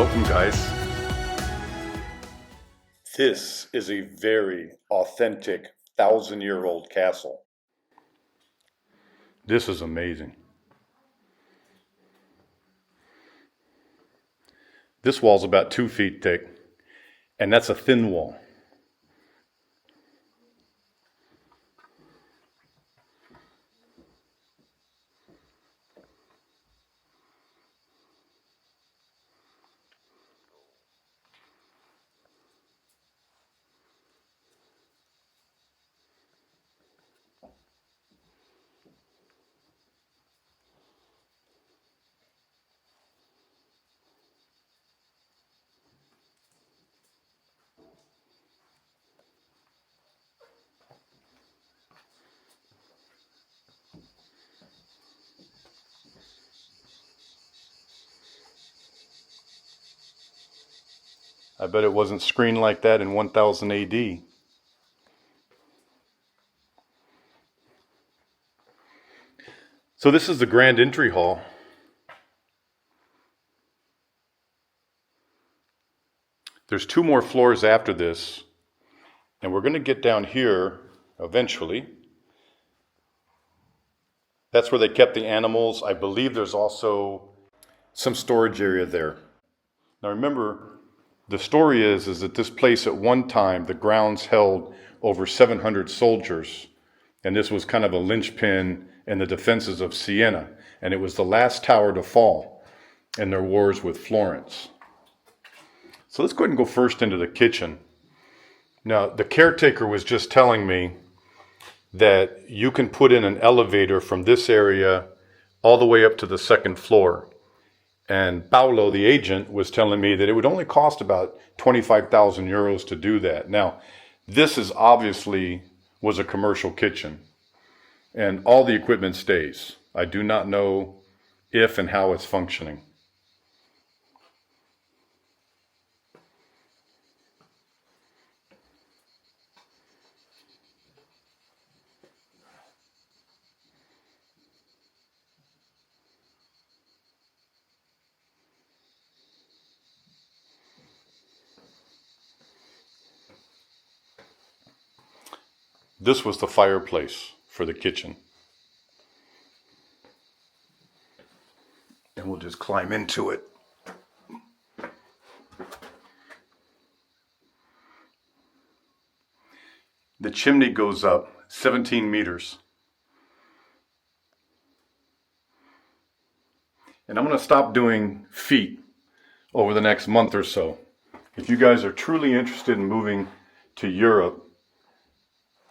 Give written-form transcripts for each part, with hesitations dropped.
Welcome, guys. This is a very authentic 1,000-year-old castle. This is amazing. This wall's about 2 feet thick, and that's a thin wall. I bet it wasn't screened like that in 1000 AD. So this is the grand entry hall. There's 2 more floors after this, and we're going to get down here eventually. That's where they kept the animals. I believe there's also some storage area there. Now remember, the story is that this place at one time, the grounds held over 700 soldiers, and this was kind of a linchpin in the defenses of Siena, and it was the last tower to fall in their wars with Florence. So let's go ahead and go first into the kitchen. Now, the caretaker was just telling me that you can put in an elevator from this area all the way up to the 2nd floor. And Paolo, the agent, was telling me that it would only cost about 25,000 euros to do that. Now, this is obviously was a commercial kitchen, and all the equipment stays. I do not know if and how it's functioning. This was the fireplace for the kitchen. And we'll just climb into it. The chimney goes up 17 meters. And I'm going to stop doing feet over the next month or so. If you guys are truly interested in moving to Europe,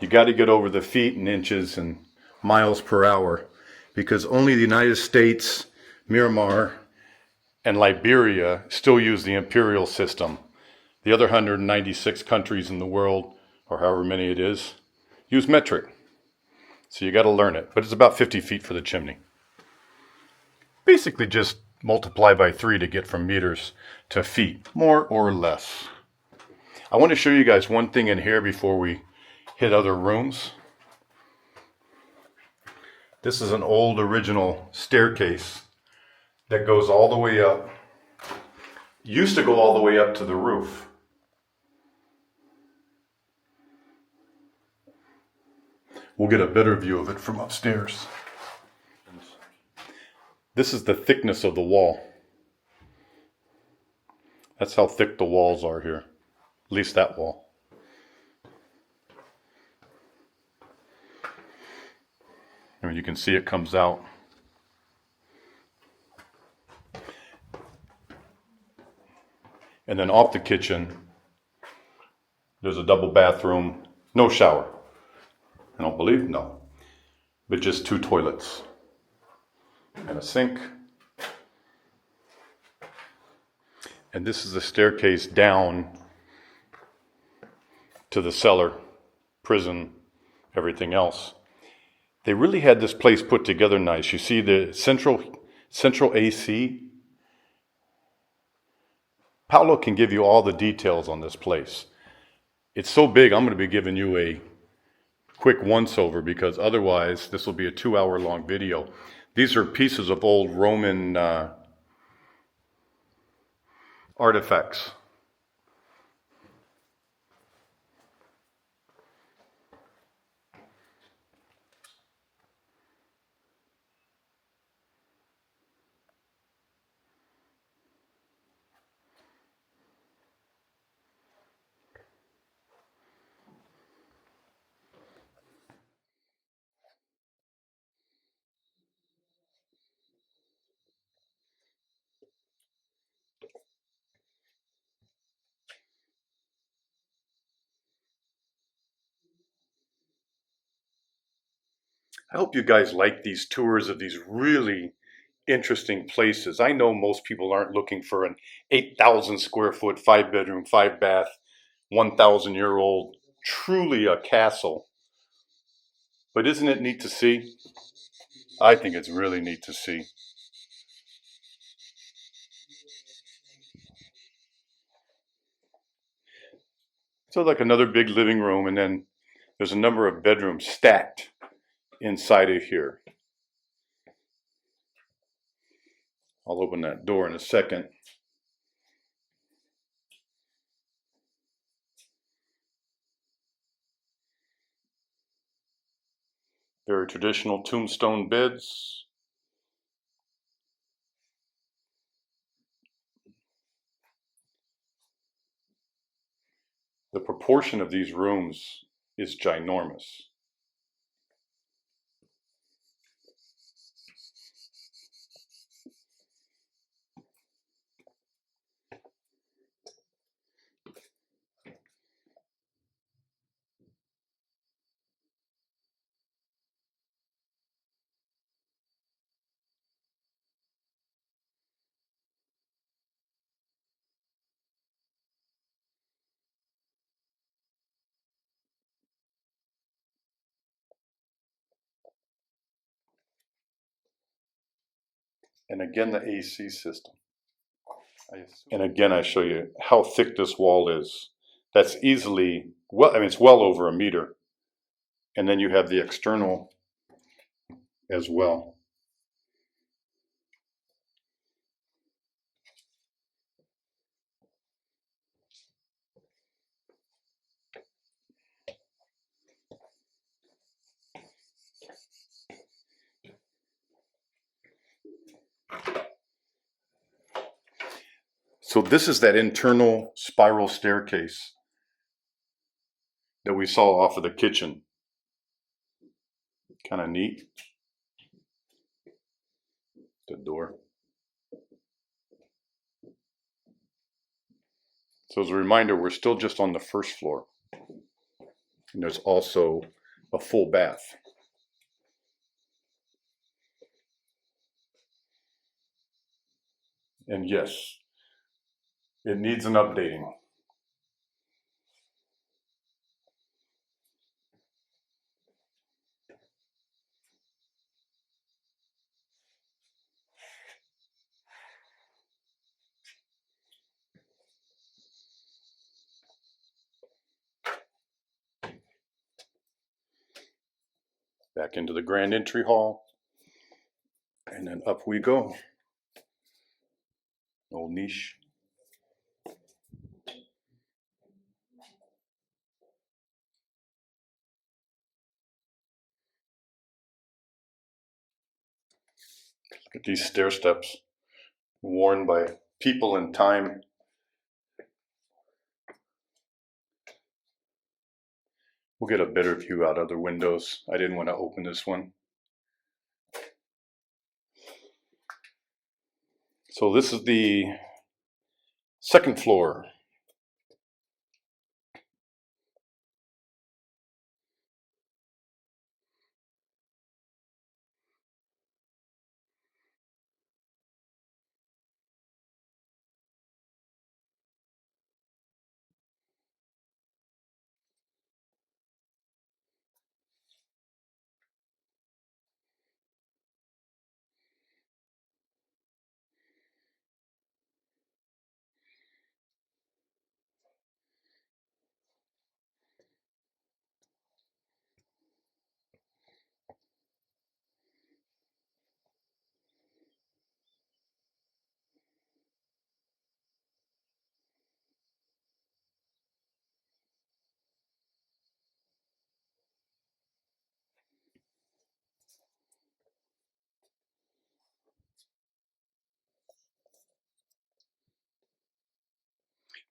you got to get over the feet and inches and miles per hour, because only the United States, Myanmar, and Liberia still use the imperial system. The other 196 countries in the world, or however many it is, use metric. So you got to learn it. But it's about 50 feet for the chimney. Basically just multiply by 3 to get from meters to feet, more or less. I want to show you guys one thing in here before we hit other rooms. This is an old original staircase that goes all the way up. Used to go all the way up to the roof. We'll get a better view of it from upstairs. This is the thickness of the wall. That's how thick the walls are here. At least that wall. And you can see it comes out. And then off the kitchen, there's a double bathroom, no shower. I don't believe, no. But just 2 toilets and a sink. And this is the staircase down to the cellar, prison, everything else. They really had this place put together nice. You see the central AC. Paolo can give you all the details on this place. It's so big, I'm going to be giving you a quick once-over, because otherwise this will be a 2-hour long video. These are pieces of old Roman artifacts. I hope you guys like these tours of these really interesting places. I know most people aren't looking for an 8,000 square foot, 5 bedroom, 5 bath, 1,000-year-old, truly a castle. But isn't it neat to see? I think it's really neat to see. So like another big living room, and then there's a number of bedrooms stacked inside of here. I'll open that door in a second. Very traditional tombstone beds. The proportion of these rooms is ginormous. And again, the AC system. And again, I show you how thick this wall is. That's easily, well, I mean, it's well over a meter. And then you have the external as well. So this is that internal spiral staircase that we saw off of the kitchen. Kind of neat. The door. So as a reminder, we're still just on the first floor. And there's also a full bath. And yes, it needs an updating. Back into the grand entry hall. And then up we go. Old niche. Look at these stair steps, worn by people and time. We'll get a better view out other windows. I didn't want to open this one. So this is the second floor.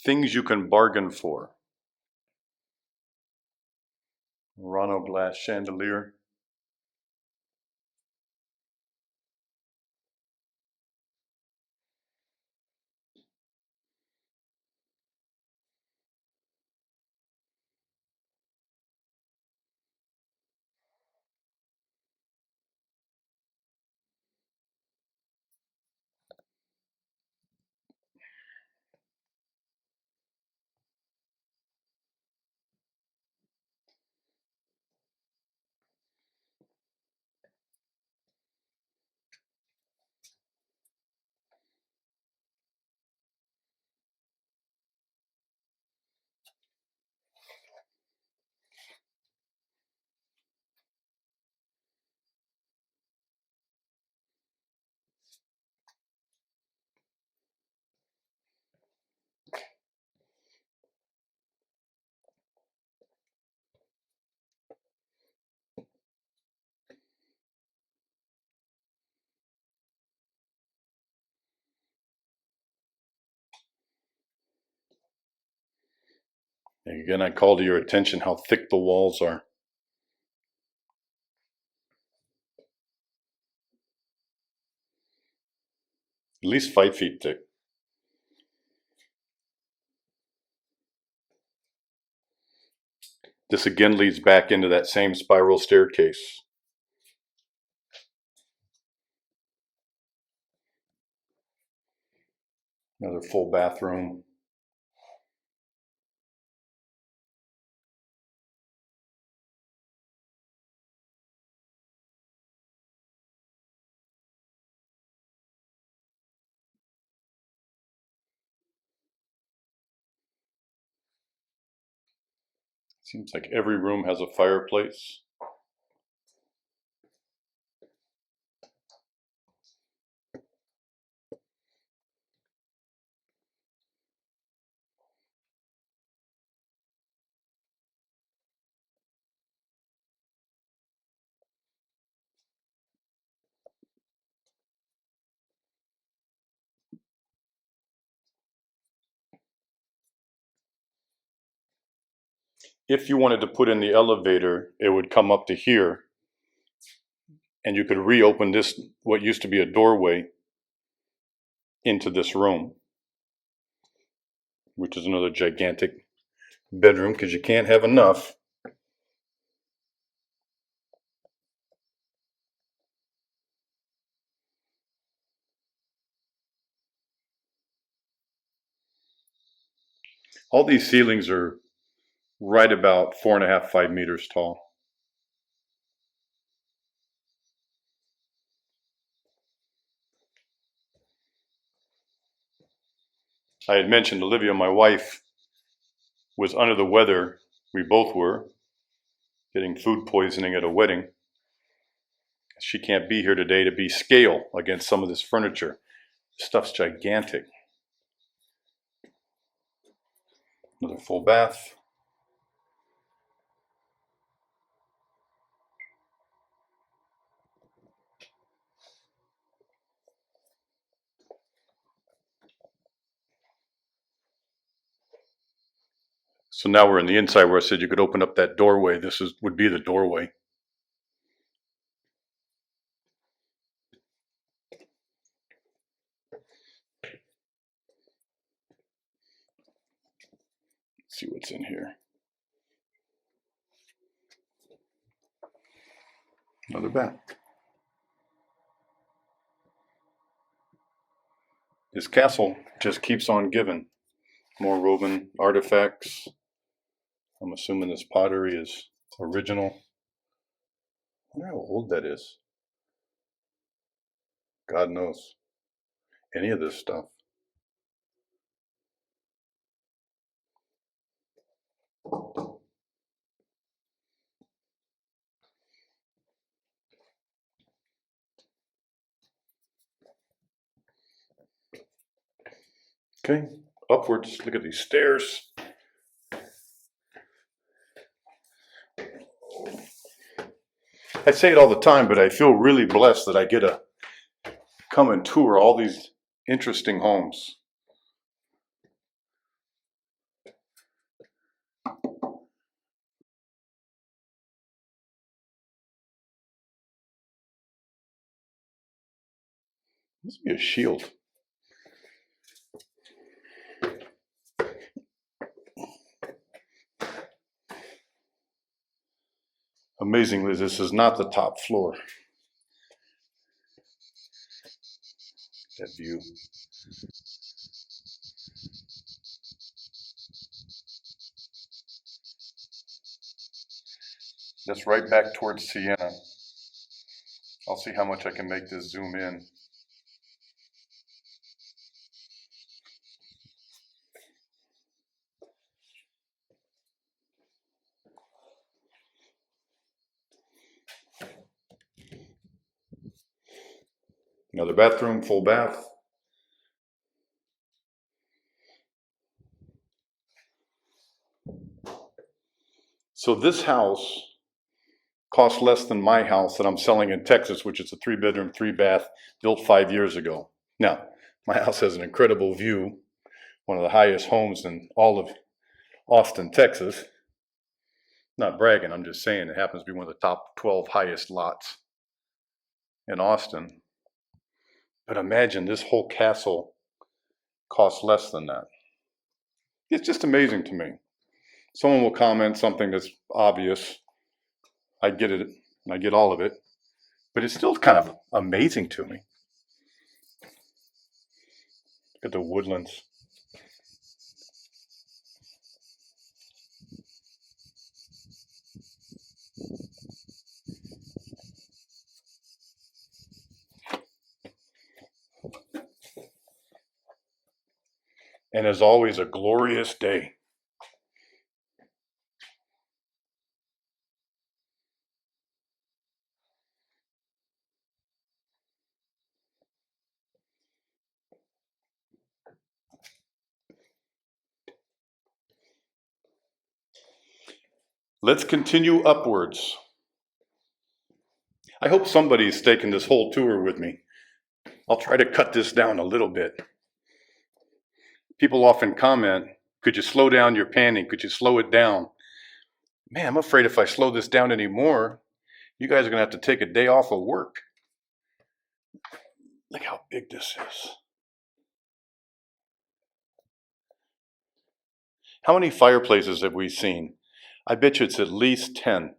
Things you can bargain for. Murano glass chandelier. And again, I call to your attention how thick the walls are. At least 5 feet thick. This again leads back into that same spiral staircase. Another full bathroom. Seems like every room has a fireplace. If you wanted to put in the elevator, it would come up to here, and you could reopen this, what used to be a doorway, into this room, which is another gigantic bedroom because you can't have enough. All these ceilings are right about 4.5, 5 meters tall. I had mentioned Olivia, my wife, was under the weather. We both were, getting food poisoning at a wedding. She can't be here today to be scale against some of this furniture. This stuff's gigantic. Another full bath. So now we're in the inside where I said you could open up that doorway. This would be the doorway. Let's see what's in here. Another bath. This castle just keeps on giving. More Roman artifacts. I'm assuming this pottery is original. I wonder how old that is. God knows. Any of this stuff. Okay, upwards. Look at these stairs. I say it all the time, but I feel really blessed that I get to come and tour all these interesting homes. This would be a shield. Amazingly, this is not the top floor. That view. That's right back towards Siena. I'll see how much I can make this zoom in. Another bathroom, full bath. So this house cost less than my house that I'm selling in Texas, which is a 3-bedroom, 3-bath, built 5 years ago. Now, my house has an incredible view, one of the highest homes in all of Austin, Texas. Not bragging, I'm just saying it happens to be one of the top 12 highest lots in Austin. But imagine this whole castle costs less than that. It's just amazing to me. Someone will comment something that's obvious. I get it, and I get all of it. But it's still kind of amazing to me. Look at the woodlands. And as always, a glorious day. Let's continue upwards. I hope somebody's taking this whole tour with me. I'll try to cut this down a little bit. People often comment, could you slow down your panning? Could you slow it down? Man, I'm afraid if I slow this down anymore, you guys are going to have to take a day off of work. Look how big this is. How many fireplaces have we seen? I bet you it's at least 10.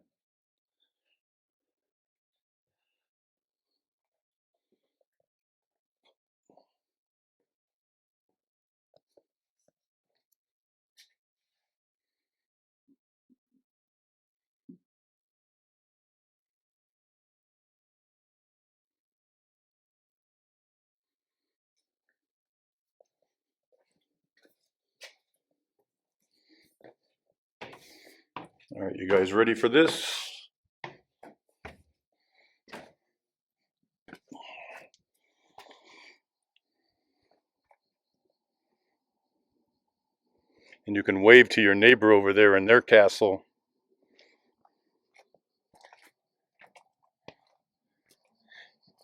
All right, you guys ready for this? And you can wave to your neighbor over there in their castle.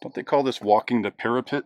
Don't they call this walking the parapet?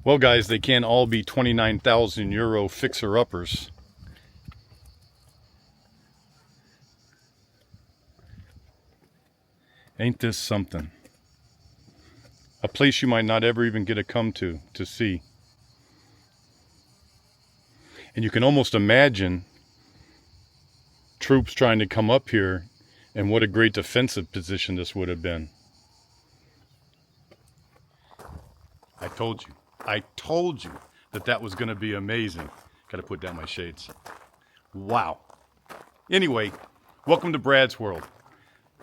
Well, guys, they can't all be 29,000 euro fixer-uppers. Ain't this something? A place you might not ever even get to come to see. And you can almost imagine troops trying to come up here, and what a great defensive position this would have been. I told you. that was going to be amazing. Got to put down my shades. Wow. Anyway, welcome to Brad's World.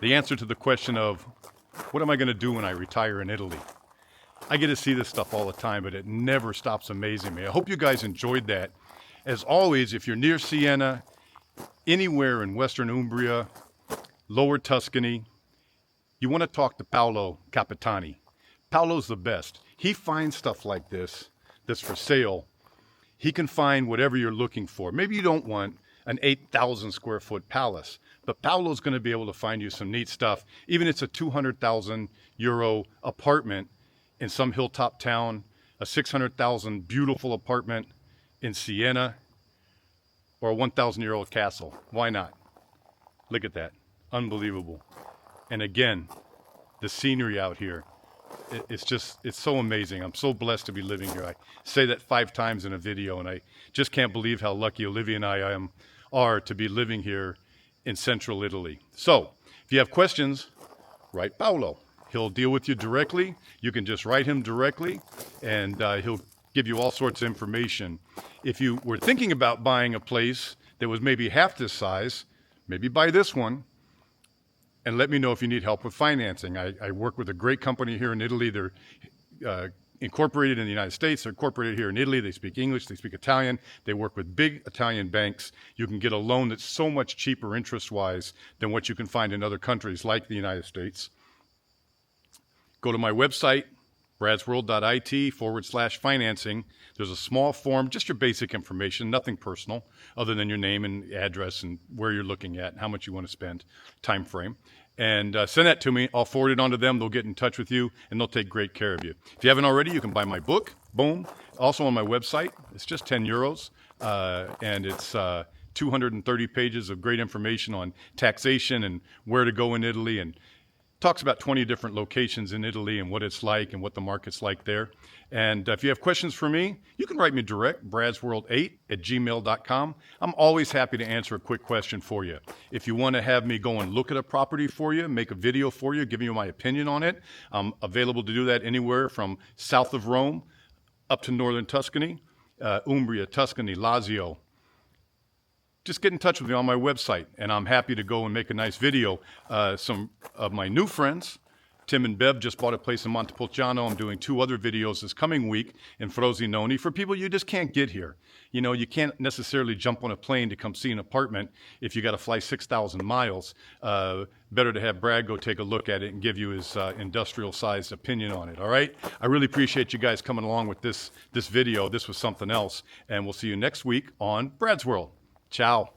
The answer to the question of, what am I going to do when I retire in Italy? I get to see this stuff all the time, but it never stops amazing me. I hope you guys enjoyed that. As always, if you're near Siena, anywhere in Western Umbria, Lower Tuscany, you want to talk to Paolo Capitani. Paolo's the best. He finds stuff like this that's for sale. He can find whatever you're looking for. Maybe you don't want an 8,000 square foot palace, but Paolo's going to be able to find you some neat stuff. Even if it's a 200,000 euro apartment in some hilltop town, a 600,000 beautiful apartment in Siena, or a 1,000-year-old castle. Why not? Look at that. Unbelievable. And again, the scenery out here, it's so amazing. I'm so blessed to be living here. I say that 5 times in a video, and I just can't believe how lucky Olivia and I are to be living here in central Italy. So, if you have questions, write Paolo. He'll deal with you directly. You can just write him directly, and he'll give you all sorts of information. If you were thinking about buying a place that was maybe half this size, maybe buy this one, and let me know if you need help with financing. I work with a great company here in Italy. They're incorporated in the United States. They're incorporated here in Italy. They speak English. They speak Italian. They work with big Italian banks. You can get a loan that's so much cheaper interest-wise than what you can find in other countries like the United States. Go to my website, bradsworld.it/financing. There's a small form, just your basic information, nothing personal, other than your name and address and where you're looking at and how much you want to spend, time frame. And send that to me. I'll forward it on to them. They'll get in touch with you, and they'll take great care of you. If you haven't already, you can buy my book, boom. Also on my website. It's just 10 euros, and it's 230 pages of great information on taxation and where to go in Italy, and talks about 20 different locations in Italy and what it's like and what the market's like there. And if you have questions for me, you can write me direct, bradsworld8@gmail.com. I'm always happy to answer a quick question for you. If you want to have me go and look at a property for you, make a video for you, giving you my opinion on it, I'm available to do that anywhere from south of Rome up to northern Tuscany, Umbria, Tuscany, Lazio. Just get in touch with me on my website, and I'm happy to go and make a nice video. Some of my new friends, Tim and Bev, just bought a place in Montepulciano. I'm doing 2 other videos this coming week in Frosinone for people you just can't get here. You know, you can't necessarily jump on a plane to come see an apartment if you got to fly 6,000 miles. Better to have Brad go take a look at it and give you his industrial-sized opinion on it, all right? I really appreciate you guys coming along with this video. This was something else, and we'll see you next week on Brad's World. Ciao.